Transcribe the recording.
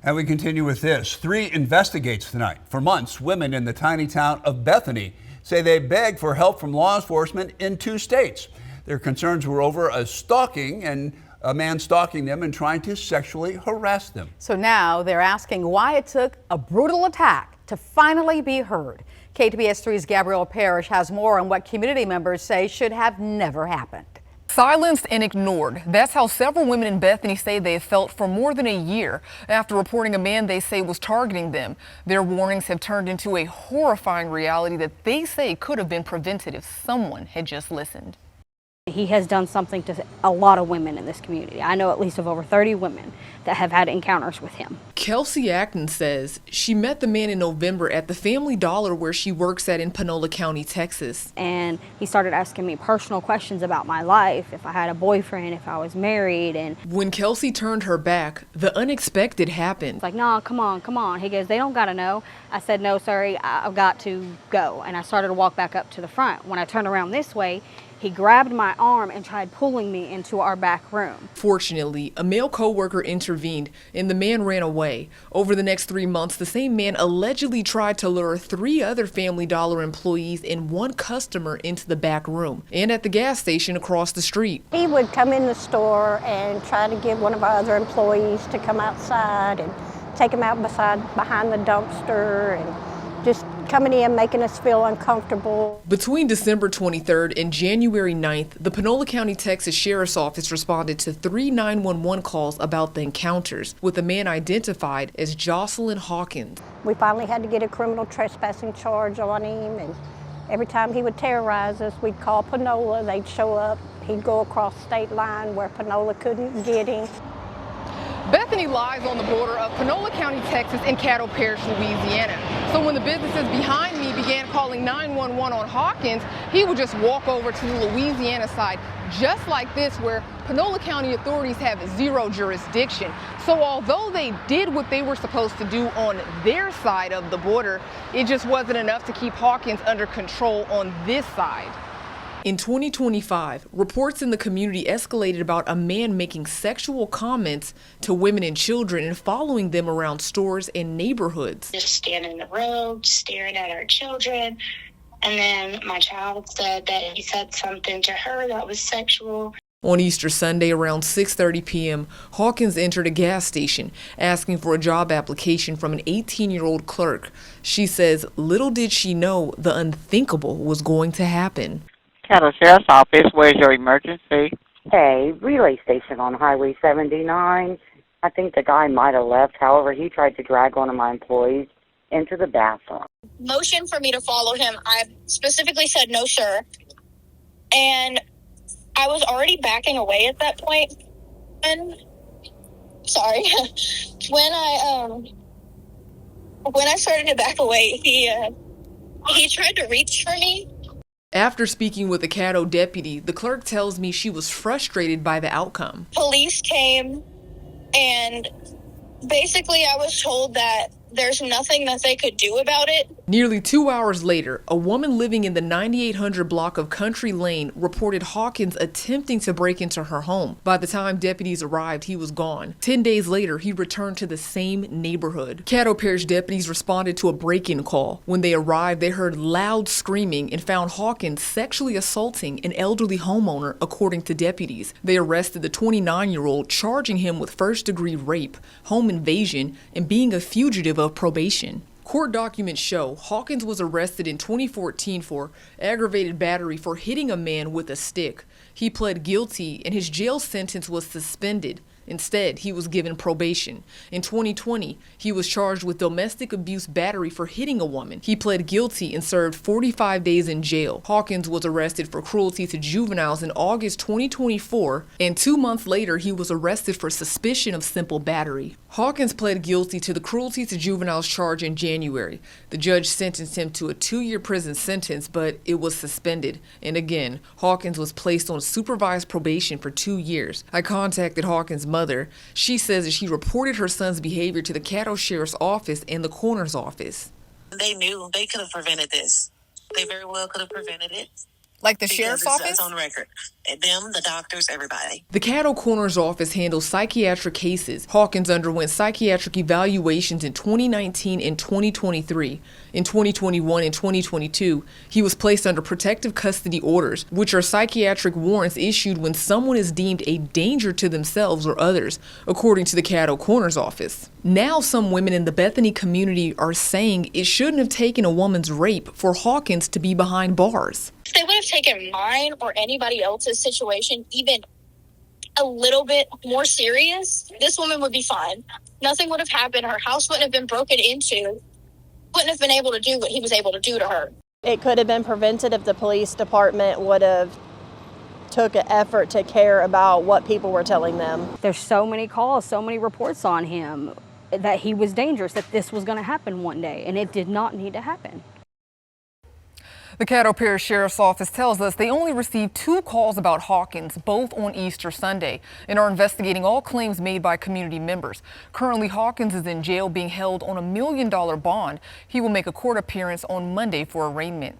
And we continue with this. 3 investigates tonight. For months, women in the tiny town of Bethany say they begged for help from law enforcement in 2 states. Their concerns were over a man stalking them and trying to sexually harass them. So now they're asking why it took a brutal attack to finally be heard. KTBS 3's Gabrielle Parrish has more on what community members say should have never happened. Silenced and ignored. That's how several women in Bethany say they have felt for more than a year after reporting a man they say was targeting them. Their warnings have turned into a horrifying reality that they say could have been prevented if someone had just listened. He has done something to a lot of women in this community. I know at least of over 30 women that have had encounters with him. Kelsey Acton says she met the man in November at the Family Dollar where she works at in Panola County, Texas. And he started asking me personal questions about my life, if I had a boyfriend, if I was married. And when Kelsey turned her back, the unexpected happened. It's like, no, come on. He goes, they don't got to know. I said, no, sorry, I've got to go. And I started to walk back up to the front. When I turned around this way, he grabbed my arm and tried pulling me into our back room. Fortunately, a male co-worker intervened and the man ran away. Over the next 3 months, the same man allegedly tried to lure 3 other Family Dollar employees and 1 customer into the back room and at the gas station across the street. He would come in the store and try to get one of our other employees to come outside and take him out behind the dumpster and just coming in, making us feel uncomfortable. Between December 23rd and January 9th, the Panola County, Texas Sheriff's Office responded to 3 911 calls about the encounters with a man identified as Jocelyn Hawkins. We finally had to get a criminal trespassing charge on him, and every time he would terrorize us, we'd call Panola, they'd show up, he'd go across state line where Panola couldn't get him. Bethany lies on the border of Panola County, Texas and Caddo Parish, Louisiana. So when the businesses behind me began calling 911 on Hawkins, he would just walk over to the Louisiana side, just like this, where Panola County authorities have 0 jurisdiction. So although they did what they were supposed to do on their side of the border, it just wasn't enough to keep Hawkins under control on this side. In 2025, reports in the community escalated about a man making sexual comments to women and children and following them around stores and neighborhoods. Just standing in the road, staring at our children. And then my child said that he said something to her that was sexual. On Easter Sunday around 6:30 p.m., Hawkins entered a gas station asking for a job application from an 18-year-old clerk. She says little did she know the unthinkable was going to happen. Cattle Sheriff's Office, where's your emergency? Hey, relay station on Highway 79. I think the guy might have left. However, he tried to drag one of my employees into the bathroom. Motion for me to follow him. I specifically said no, sir. And I was already backing away at that point. And sorry, when I started to back away, he tried to reach for me. After speaking with a Caddo deputy, the clerk tells me she was frustrated by the outcome. Police came, and basically I was told that there's nothing that they could do about it. Nearly 2 hours later, a woman living in the 9800 block of Country Lane reported Hawkins attempting to break into her home. By the time deputies arrived, he was gone. 10 days later, he returned to the same neighborhood. Caddo Parish deputies responded to a break-in call. When they arrived, they heard loud screaming and found Hawkins sexually assaulting an elderly homeowner, according to deputies. They arrested the 29-year-old, charging him with first-degree rape, home invasion, and being a fugitive of probation. Court documents show Hawkins was arrested in 2014 for aggravated battery for hitting a man with a stick. He pled guilty and his jail sentence was suspended. Instead, he was given probation. In 2020, he was charged with domestic abuse battery for hitting a woman. He pled guilty and served 45 days in jail. Hawkins was arrested for cruelty to juveniles in August 2024, and 2 months later, he was arrested for suspicion of simple battery. Hawkins pled guilty to the cruelty to juveniles charge in January. The judge sentenced him to a 2-year prison sentence, but it was suspended. And again, Hawkins was placed on supervised probation for 2 years. I contacted Hawkins' mother. She says that she reported her son's behavior to the Caddo Sheriff's Office and the coroner's office. They knew they could have prevented this. They very well could have prevented it. Like the sheriff's office? It's on record. Them, the doctors, everybody. The Caddo Coroner's Office handles psychiatric cases. Hawkins underwent psychiatric evaluations in 2019 and 2023. In 2021 and 2022, he was placed under protective custody orders, which are psychiatric warrants issued when someone is deemed a danger to themselves or others, according to the Caddo Coroner's Office. Now some women in the Bethany community are saying it shouldn't have taken a woman's rape for Hawkins to be behind bars. If they would have taken mine or anybody else's situation even a little bit more serious, this woman would be fine. Nothing would have happened. Her house wouldn't have been broken into. Wouldn't have been able to do what he was able to do to her. It could have been prevented if the police department would have took an effort to care about what people were telling them. There's so many calls, so many reports on him that he was dangerous, that this was going to happen one day, and it did not need to happen. The Caddo Parish Sheriff's Office tells us they only received 2 calls about Hawkins, both on Easter Sunday, and are investigating all claims made by community members. Currently, Hawkins is in jail being held on a $1 million bond. He will make a court appearance on Monday for arraignment.